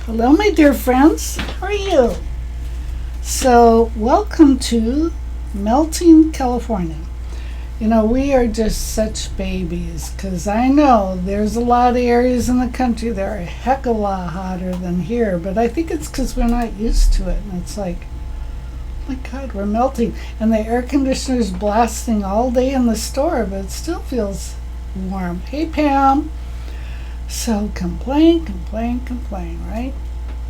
Hello, my dear friends. How are you? So, welcome to Melting California. You know, we are just such babies because I know there's a lot of areas in the country that are a heck of a lot hotter than here, but I think it's because we're not used to it. And it's like, oh my God, we're melting. And the air conditioner's blasting all day in the store, but it still feels warm. Hey, Pam. So complain, right?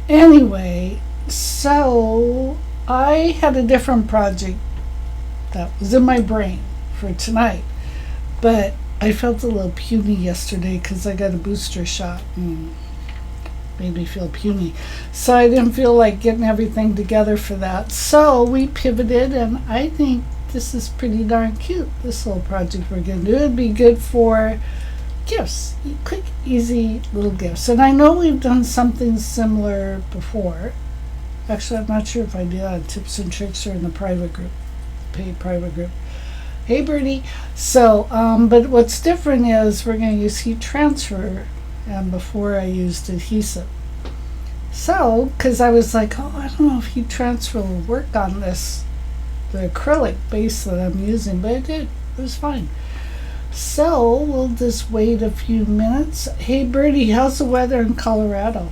Anyway, so I had a different project that was in my brain for tonight, but I felt a little puny yesterday because I got a booster shot and made me feel puny. So I didn't feel like getting everything together for that. So we pivoted, and I think this is pretty darn cute, this little project we're going to do. It'd be good for gifts, quick, easy little gifts. And I know we've done something similar before. Actually, I'm not sure if I did on Tips and Tricks or in the private group, paid private group. Hey, Birdie. So, but what's different is we're going to use heat transfer, and before I used adhesive. So, because I was like, oh, I don't know if heat transfer will work on this, the acrylic base that I'm using, but it did. It was fine. So we'll just wait a few minutes. Hey, Birdie, how's the weather in Colorado?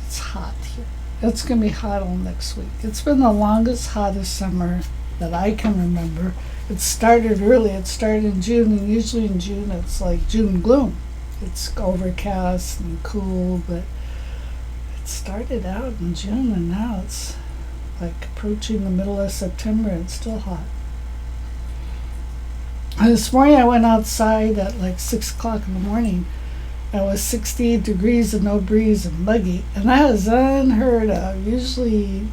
It's hot here. It's going to be hot all next week. It's been the longest, hottest summer that I can remember. It started early. It started in June, and usually in June it's like June gloom. It's overcast and cool, but it started out in June, and now it's like approaching the middle of September and it's still hot. This morning I went outside at like 6 o'clock in the morning. It was 68 degrees and no breeze and muggy, and that is unheard of. Usually,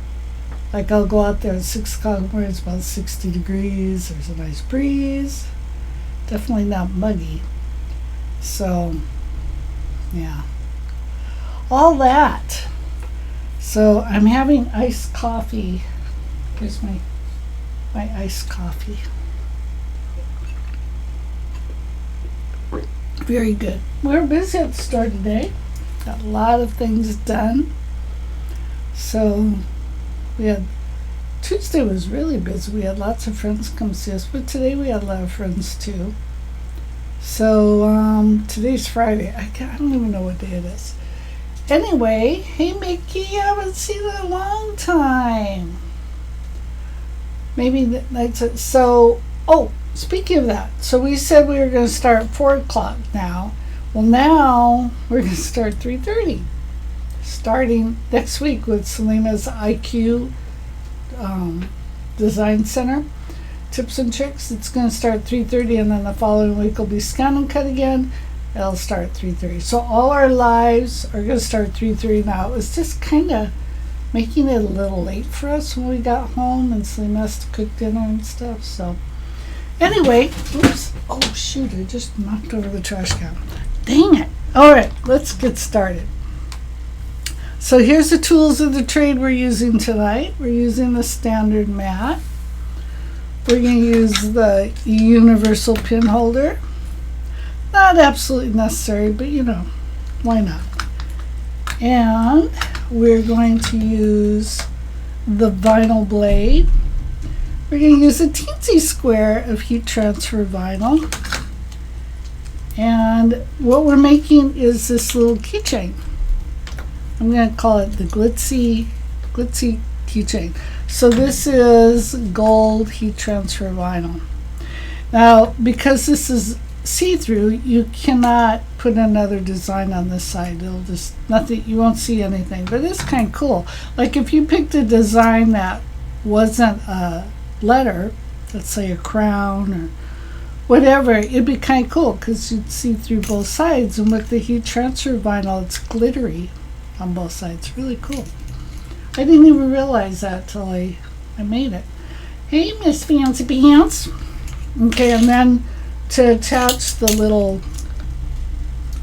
like, I'll go out there at 6 o'clock in the morning, it's about 60 degrees, there's a nice breeze, definitely not muggy. So, yeah, all that. So I'm having iced coffee. Here's my iced coffee. Very good. We're busy at the store today. Got a lot of things done. So Tuesday was really busy. We had lots of friends come see us, but today we had a lot of friends too. So today's Friday. I don't even know what day it is. Anyway, hey Mickey, I haven't seen you in a long time. Maybe that's it. So, speaking of that, so we said we were going to start 4 o'clock now. Well, now we're going to start 3:30, starting next week with Selena's IQ Design Center, Tips and Tricks. It's going to start 3:30, and then the following week will be Scan and Cut again. It'll start 3:30. So all our lives are going to start 3:30 now. It was just kind of making it a little late for us when we got home, and Selena has to cook dinner and stuff, so... Anyway, oops, oh shoot, I just knocked over the trash can. Dang it. All right, let's get started. So here's the tools of the trade we're using tonight. We're using the standard mat. We're going to use the universal pin holder. Not absolutely necessary, but you know, why not? And we're going to use the vinyl blade. We're going to use a teensy square of heat transfer vinyl. And what we're making is this little keychain. I'm going to call it the Glittery keychain. So this is gold heat transfer vinyl. Now, because this is see-through, you cannot put another design on this side. It'll just, nothing, you won't see anything. But it's kind of cool. Like if you picked a design that wasn't a letter, let's say a crown or whatever, it'd be kind of cool because you'd see through both sides. And with the heat transfer vinyl, it's glittery on both sides. Really cool. I didn't even realize that till I made it. Hey, Miss Fancy Pants. Okay, and then to attach the little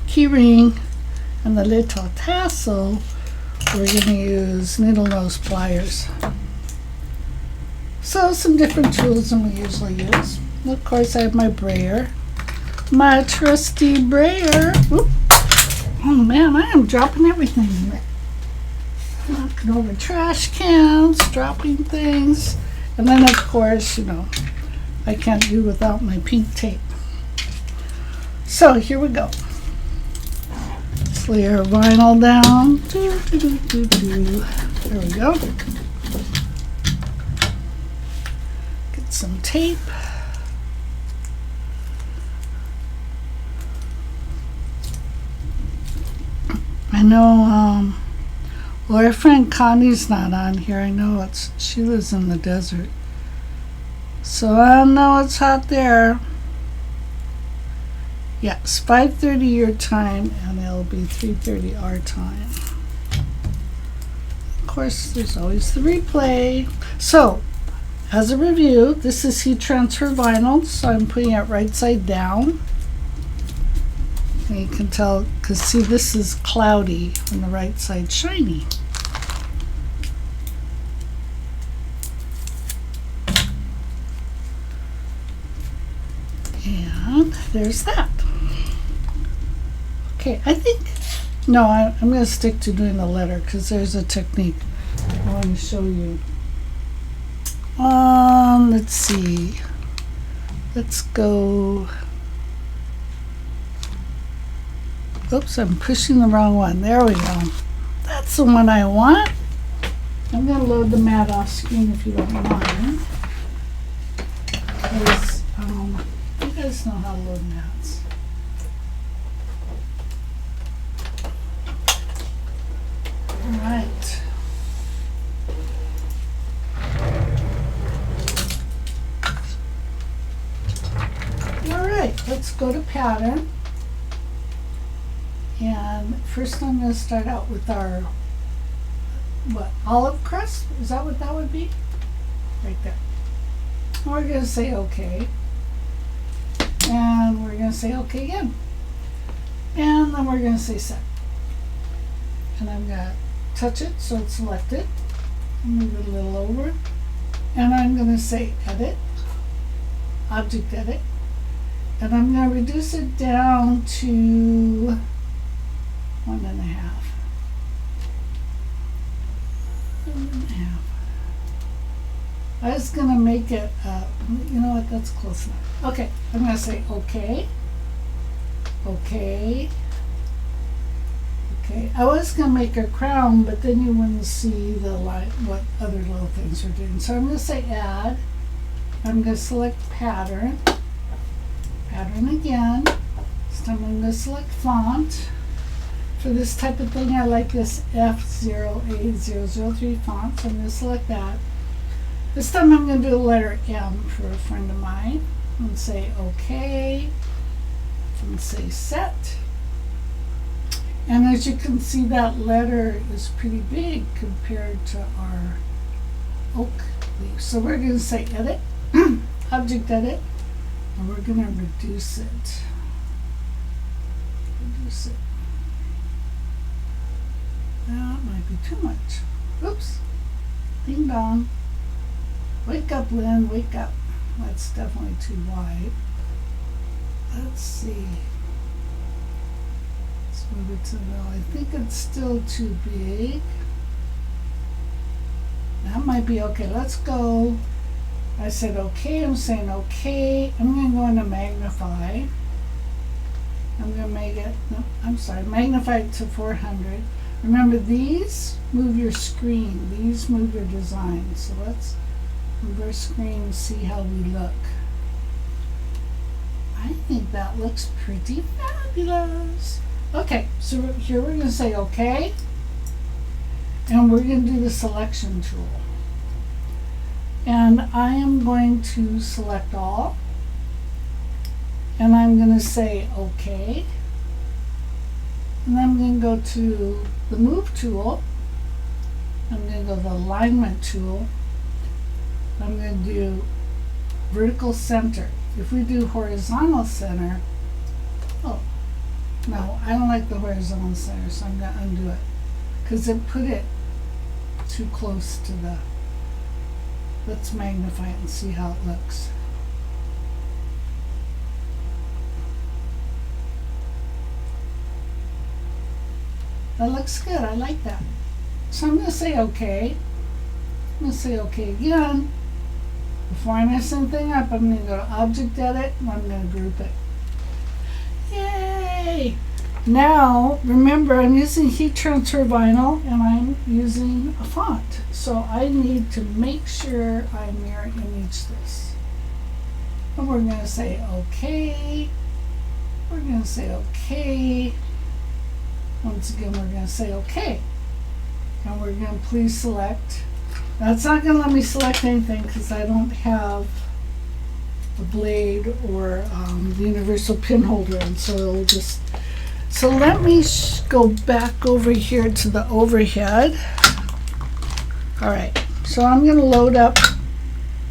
key ring and the little tassel, we're going to use needle nose pliers. So some different tools than we usually use. And of course I have my brayer. My trusty brayer. Oop. Oh man, I am dropping everything. Knocking over trash cans, dropping things. And then, of course, I can't do without my pink tape. So here we go. Let's lay our vinyl down. There we go. Get some tape. I know, well, our friend Connie's not on here. I know she lives in the desert. So I know it's hot there. Yeah, it's 5:30 your time, and it'll be 3:30 our time. Of course, there's always the replay. So, as a review, this is heat transfer vinyl, so I'm putting it right side down. And you can tell, because see, this is cloudy and the right side shiny. And there's that. Okay, I think, no, I'm going to stick to doing the letter because there's a technique I want to show you. Let's see. Let's go. Oops, I'm pushing the wrong one. There we go. That's the one I want. I'm going to load the mat off screen if you don't mind. Because you guys know how to load mats. All right. All right, let's go to pattern. And first I'm going to start out with our, olive crust? Is that what that would be? Right there. We're going to say okay. And we're going to say okay again. And then we're going to say set. And I'm going to touch it so it's selected. Move it a little over. And I'm going to say edit. Object edit. And I'm going to reduce it down to 1.5. 1.5. I was going to make it, you know what, that's close enough. Okay, I'm going to say okay. Okay. Okay, I was going to make a crown, but then you wouldn't see the line, what other little things are doing. So I'm going to say add. I'm going to select pattern. Pattern again. This time I'm going to select font. For this type of thing, I like this F08003 font, so I'm going to select that. This time I'm going to do the letter M for a friend of mine. I'm going to say OK. I'm going to say set. And as you can see, that letter is pretty big compared to our oak leaf. So we're going to say edit, object edit, and we're going to reduce it. Reduce it. That might be too much. Oops. Ding dong. Wake up, Lynn. Wake up. That's definitely too wide. Let's see. Let's move it to the middle. I think it's still too big. That might be okay. Let's go. I said okay. I'm saying okay. I'm going to go into magnify. I'm going to make it, no, I'm sorry, magnify it to 400. Remember, these move your screen. These move your design. So let's move our screen and see how we look. I think that looks pretty fabulous. Okay, so here we're going to say okay. And we're going to do the selection tool. And I am going to select all. And I'm going to say okay. And then I'm going to go to the move tool. I'm going to go to the alignment tool. I'm going to do vertical center. If we do horizontal center, oh, no, I don't like the horizontal center, so I'm going to undo it. Because it put it too close to the, let's magnify it and see how it looks. That looks good. I like that. So I'm going to say okay. I'm going to say okay again. Before I mess anything up, I'm going to go to Object Edit and I'm going to group it. Yay! Now, remember, I'm using heat transfer vinyl and I'm using a font. So I need to make sure I mirror image this. And we're going to say okay. We're going to say okay. Once again, we're going to say okay. And we're going to please select. Now, it's not going to let me select anything because I don't have the blade or the universal pin holder. And so it'll just. So let me go back over here to the overhead. All right. So I'm going to load up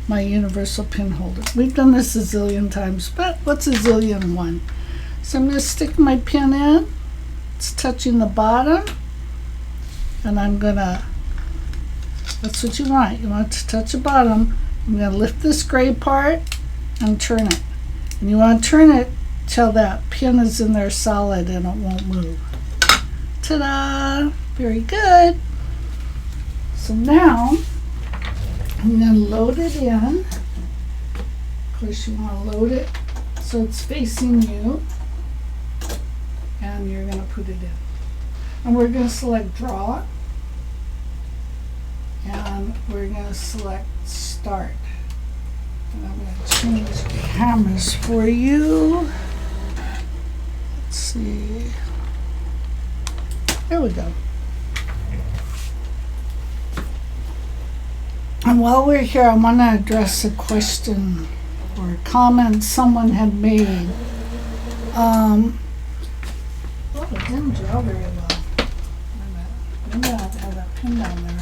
my universal pin holder. We've done this a zillion times, but what's a zillion one? So I'm going to stick my pin in. It's touching the bottom. And I'm going to, that's what you want. You want it to touch the bottom. I'm going to lift this gray part and turn it. And you want to turn it till that pin is in there solid and it won't move. Ta-da! Very good. So now I'm going to load it in. Of course, you want to load it so it's facing you. And you're going to put it in. And we're going to select Draw. And we're going to select Start. And I'm going to change cameras for you. Let's see. There we go. And while we're here, I want to address a question or a comment someone had made. Oh, it didn't draw very well. Maybe I have to have that pin down there.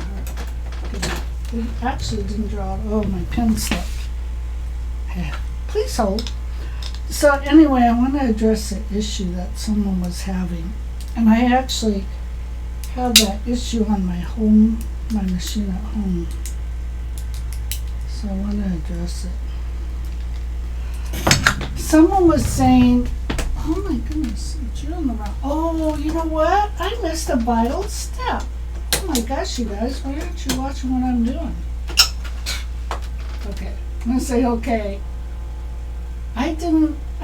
It actually didn't draw. Oh, my pen slipped. Please hold. So anyway, I want to address the issue that someone was having. And I actually have that issue on my machine at home. So I want to address it. Someone was saying, oh my goodness, I drew in the wrong. Oh, you know what? I missed a vital step. Oh my gosh, you guys, why aren't you watching what I'm doing? Okay, I'm gonna say okay. I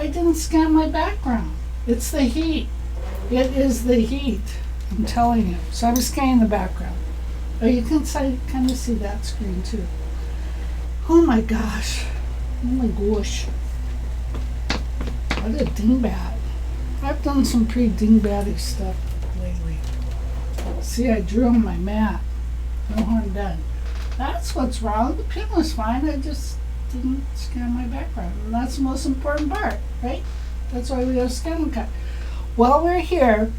didn't scan my background. It's the heat. It is the heat. I'm telling you. So I'm scanning the background. Oh, you can kind of see that screen too. Oh my gosh. Oh my gosh. What a dingbat. I've done some pretty dingbatty stuff lately. See, I drew on my mat. No harm done. That's what's wrong. The pin was fine. I just didn't scan my background. And that's the most important part, right? That's why we have scan and cut. While we're here,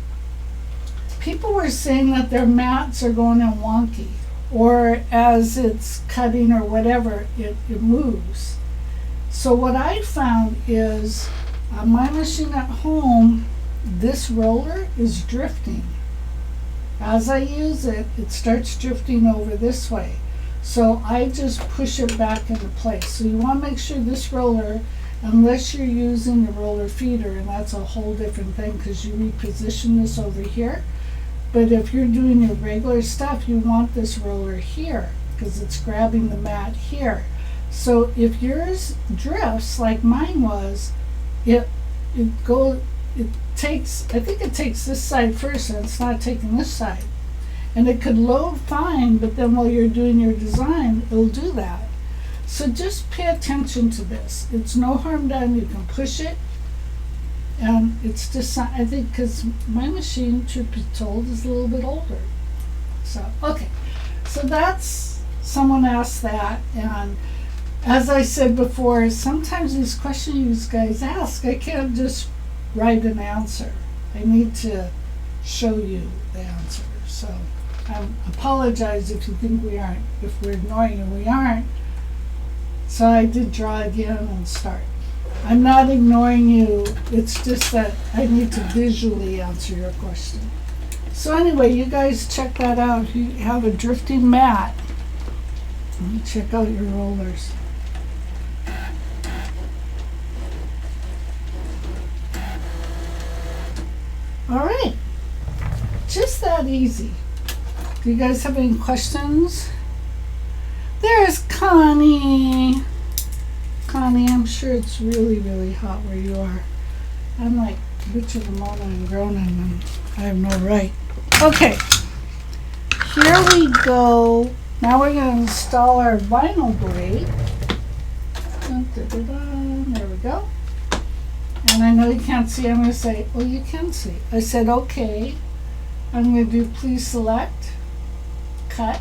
people were saying that their mats are going in wonky. Or as it's cutting or whatever, it moves. So what I found is, on my machine at home, this roller is drifting. As I use it, it starts drifting over this way. So I just push it back into place. So you want to make sure this roller, unless you're using the roller feeder, and that's a whole different thing because you reposition this over here. But if you're doing your regular stuff, you want this roller here because it's grabbing the mat here. So if yours drifts like mine was, it takes, I think it takes this side first and it's not taking this side. And it could load fine, but then while you're doing your design, it'll do that. So just pay attention to this. It's no harm done. You can push it. And it's just, I think, because my machine, truth be told, is a little bit older. So, okay. So that's, someone asked that. And as I said before, sometimes these questions you guys ask, I can't just write an answer. I need to show you the answer. So I apologize if you think we aren't, if we're ignoring you, we aren't. So I did draw again and start. I'm not ignoring you, it's just that I need to visually answer your question. So anyway, you guys check that out. If you have a drifting mat, check out your rollers. All right, just that that easy. Do you guys have any questions? There's Connie. Connie, I'm sure it's really, really hot where you are. I'm like Richard and Mona and groaning, and I have no right. Okay, here we go. Now we're going to install our vinyl blade. Dun, dun, dun, dun. There we go. And I know you can't see. I'm going to say, oh, you can see. I said, okay. I'm going to do please select, cut.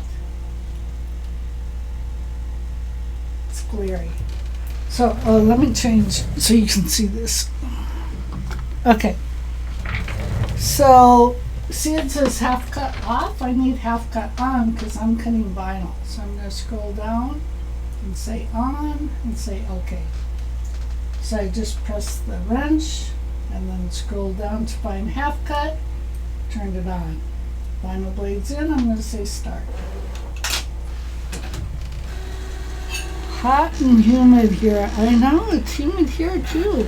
It's glary. So let me change so you can see this. Okay. So see it says half cut off. I need half cut on because I'm cutting vinyl. So I'm going to scroll down and say on and say okay. So I just press the wrench and then scroll down to find half cut, turned it on. Vinyl blades in, I'm going to say start. Hot and humid here. I know, it's humid here too.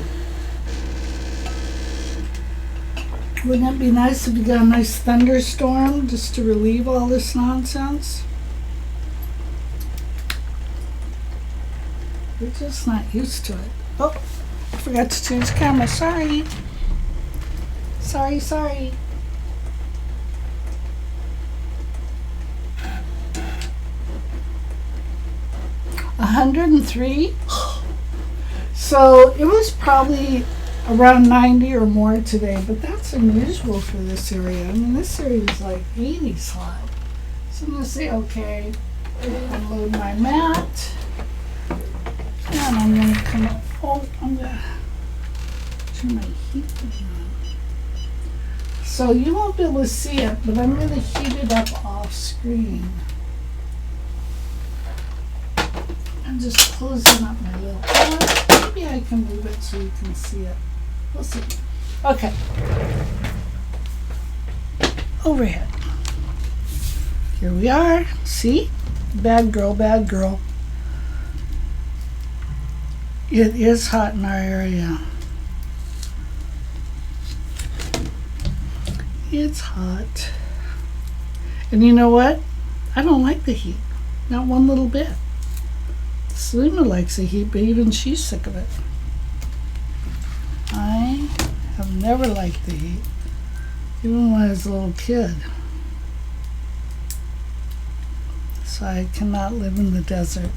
Wouldn't it be nice if you got a nice thunderstorm just to relieve all this nonsense? We're just not used to it. Oh, I forgot to change camera. Sorry. Sorry. 103. So it was probably around 90 or more today, but that's unusual for this area. I mean, this area is like 80s hot. So I'm going to say okay, unload my mat, and I'm going to come up. Oh, I'm going to turn my heat on. So you won't be able to see it, but I'm going to heat it up off screen. I'm just closing up my little oven. Maybe I can move it so you can see it. We'll see. Okay. Overhead. Here we are. See? Bad girl, bad girl. It is hot in our area. It's hot. And you know what? I don't like the heat. Not one little bit. Selena likes the heat, but even she's sick of it. I have never liked the heat, even when I was a little kid. So I cannot live in the desert.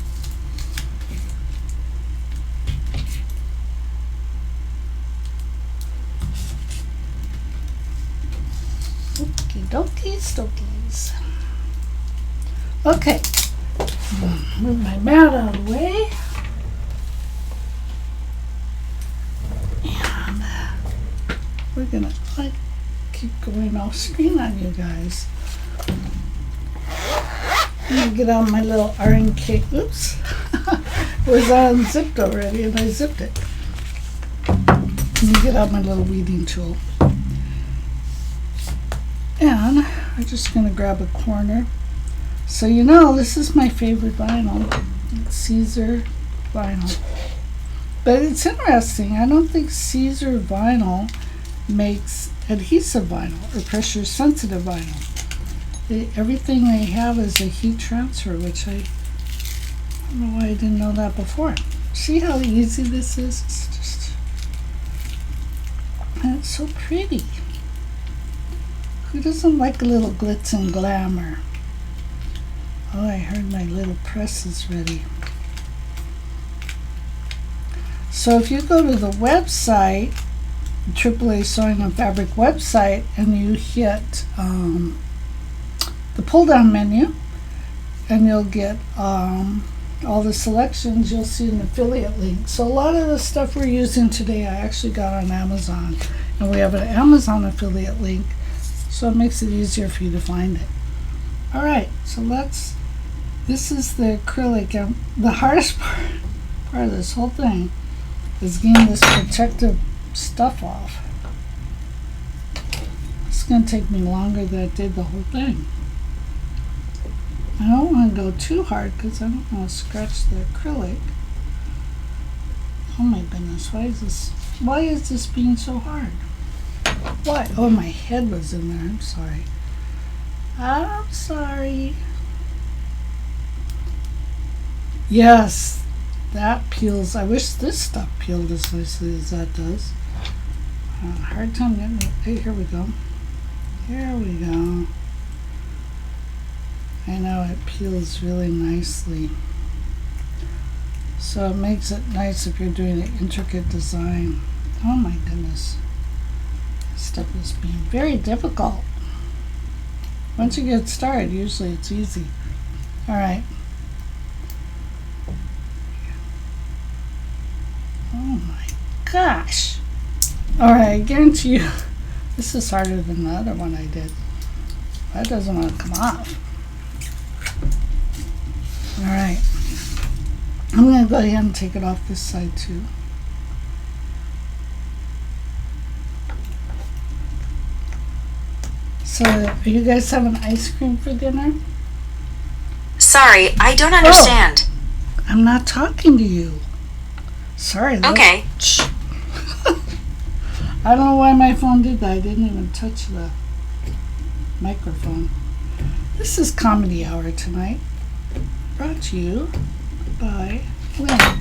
Okie dokie stokies. Okay. Move my mat out of the way. And we're gonna keep going off screen on you guys. I'm gonna get on my little RNK. Oops. It was unzipped already and I zipped it. Let me get out my little weeding tool. And I'm just gonna grab a corner. So you know, this is my favorite vinyl. It's Caesar vinyl. But it's interesting. I don't think Caesar vinyl makes adhesive vinyl or pressure sensitive vinyl. Everything they have is a heat transfer, which I don't know why I didn't know that before. See how easy this is? It's just, and it's so pretty. Who doesn't like a little glitz and glamour? Oh, I heard my little press is ready. So if you go to the website, AAA Sewing and Fabric website, and you hit the pull-down menu, and you'll get all the selections, you'll see an affiliate link. So a lot of the stuff we're using today I actually got on Amazon, and we have an Amazon affiliate link, so it makes it easier for you to find it. All right, so this is the acrylic. The hardest part of this whole thing is getting this protective stuff off. It's going to take me longer than it did the whole thing. I don't want to go too hard because I don't want to scratch the acrylic. Oh my goodness, why is this being so hard? Why? Oh, my head was in there. I'm sorry. I'm sorry. Yes, that peels. I wish this stuff peeled as nicely as that does. Hard time getting it. Hey, here we go. Here we go. I know it peels really nicely. So it makes it nice if you're doing an intricate design. Oh my goodness. This stuff is being very difficult. Once you get started, usually it's easy. All right. Oh my gosh. All right, I guarantee you this is harder than the other one I did. That doesn't want to come off. All right. I'm going to go ahead and take it off this side too. So, are you guys having ice cream for dinner? Sorry, I don't understand. Oh, I'm not talking to you. Sorry. Okay. Shh. I don't know why my phone did that. I didn't even touch the microphone. This is Comedy Hour tonight. Brought to you by Lynn.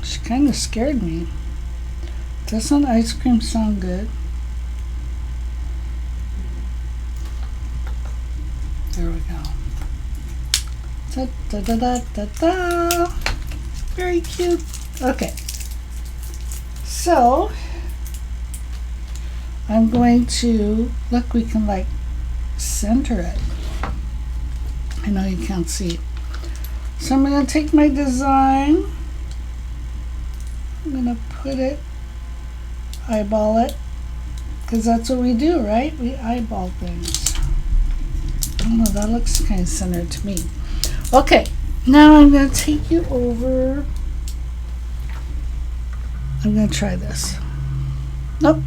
She kind of scared me. Doesn't ice cream sound good? There we go. Da da da da da da. Very cute. Okay. So I'm going to look. We can like center it. I know you can't see. So I'm going to take my design. I'm going to put it, eyeball it, because that's what we do, right? We eyeball things. I don't know, that looks kind of centered to me. Okay, now I'm going to take you over. I'm going to try this. Nope.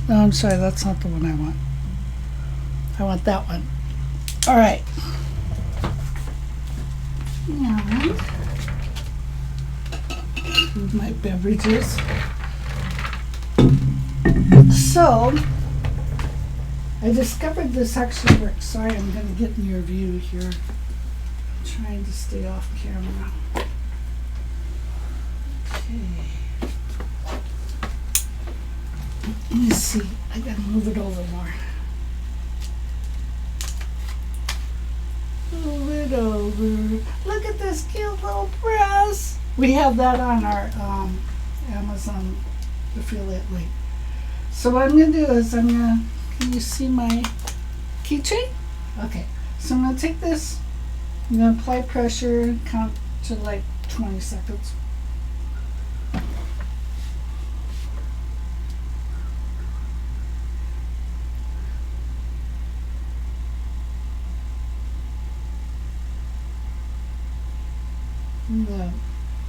No, I'm sorry, that's not the one I want. I want that one. All right. And move my beverages. So, I discovered this actually works. Sorry, I'm going to get in your view here. I'm trying to stay off camera. Okay. Let me see. I got to move it over more. Move it over. Look at this cute little press. We have that on our Amazon affiliate link. So what I'm going to do is can you see my keychain? Okay. So I'm going to take this, I'm going to apply pressure and count to like 20 seconds.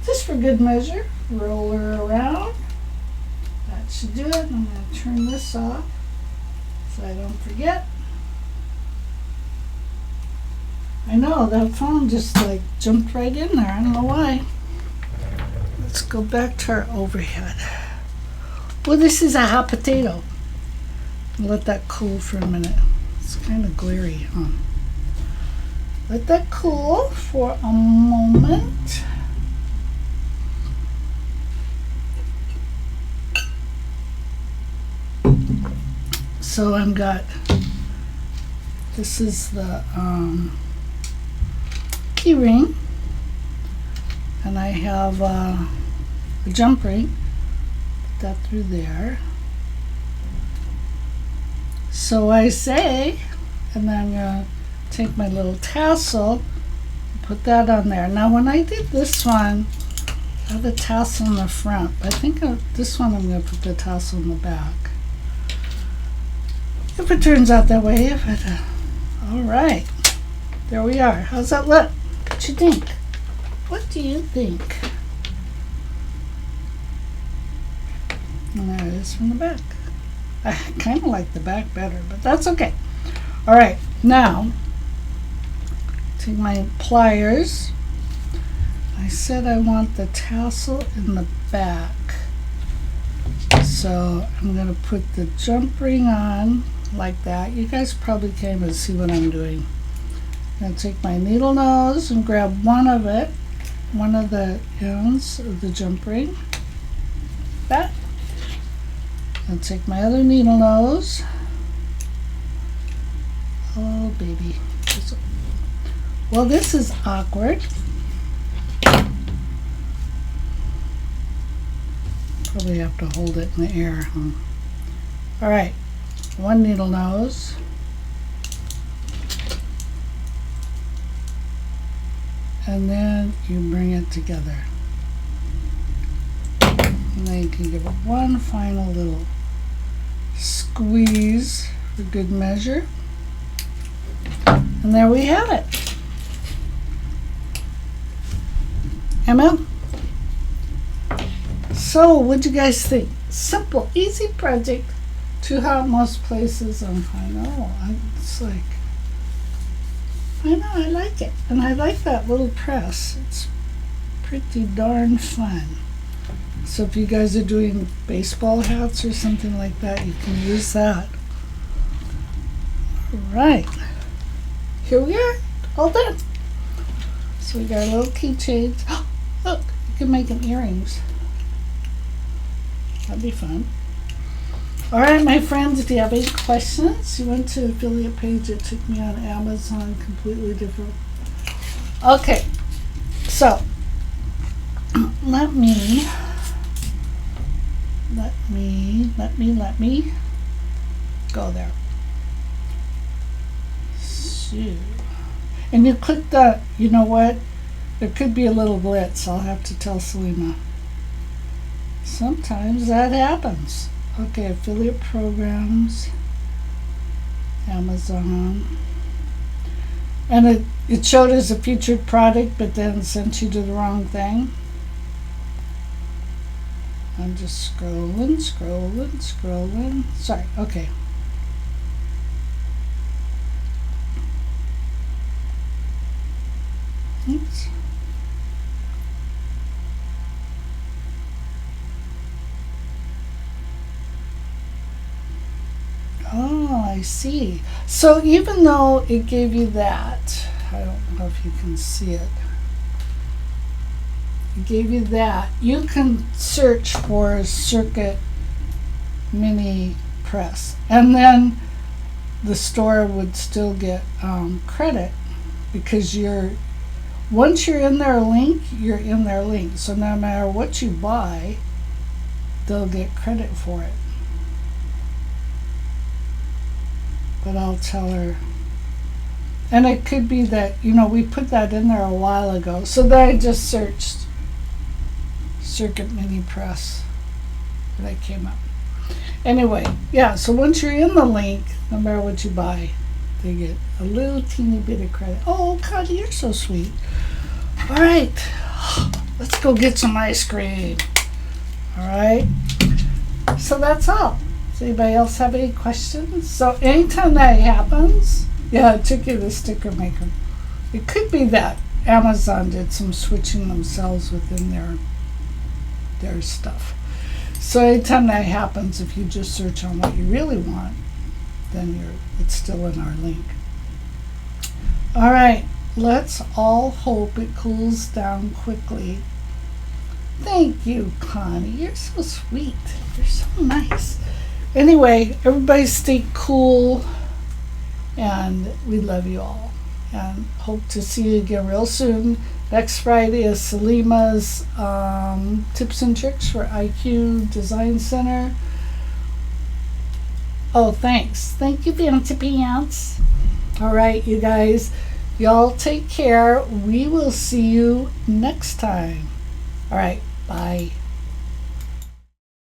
Just for good measure, roll her around. That should do it. I'm going to turn this off so I don't forget. I know, that phone just like jumped right in there. I don't know why. Let's go back to our overhead. Well, this is a hot potato. Let that cool for a minute. It's kind of glary, huh? Let that cool for a moment. So I've got, this is the key ring, and I have a jump ring. Put that through there. So I say, and then I'm going to take my little tassel, put that on there. Now when I did this one, I had the tassel in the front. I think this one I'm going to put the tassel in the back. If it turns out that way, all right. There we are. How's that look? What you think? What do you think? And there it is from the back. I kind of like the back better, but that's okay. All right, now take my pliers. I said I want the tassel in the back. So I'm going to put the jump ring on like that. You guys probably can't even see what I'm doing. I'm going to take my needle nose and grab one of the ends of the jump ring. That. And take my other needle nose. Oh, baby. Well, this is awkward. Probably have to hold it in the air, huh? All right, one needle nose. And then you bring it together. And then you can give it one final little squeeze for good measure. And there we have it. Emma? So, what'd you guys think? Simple, easy project. Too hot most places. I know. It's like, I know, I like it. And I like that little press. It's pretty darn fun. So if you guys are doing baseball hats or something like that, you can use that. All right. Here we are. All done. So we got little keychains. Look, you can make them earrings. That'd be fun. All right, my friends, if you have any questions, you went to affiliate page, it took me on Amazon, completely different. Okay, so let me go there. So, and you click the, you know what? There could be a little glitch. I'll have to tell Selima. Sometimes that happens. Okay, affiliate programs, Amazon. And it showed as a featured product, but then sent you to the wrong thing. I'm just scrolling. Sorry, okay. Oops. Oh, I see. So even though it gave you that, I don't know if you can see it. It gave you that. You can search for Circuit Mini Press. And then the store would still get credit because once you're in their link, you're in their link. So no matter what you buy, they'll get credit for it. But I'll tell her. And it could be that, we put that in there a while ago. So then I just searched Circuit Mini Press. And that came up. Anyway, yeah, so once you're in the link, no matter what you buy, they get a little teeny bit of credit. Oh, Connie, you're so sweet. All right, let's go get some ice cream. All right, so that's all. Does anybody else have any questions? So anytime that happens, yeah, it took you the sticker maker. It could be that Amazon did some switching themselves within their stuff. So anytime that happens, if you just search on what you really want, then it's still in our link. All right, let's all hope it cools down quickly. Thank you, Connie. You're so sweet. You're so nice. Anyway, everybody stay cool, and we love you all. And hope to see you again real soon. Next Friday is Selima's Tips and Tricks for IQ Design Center. Oh, thanks. Thank you, Fancy Pants. All right, you guys. Y'all take care. We will see you next time. All right, bye.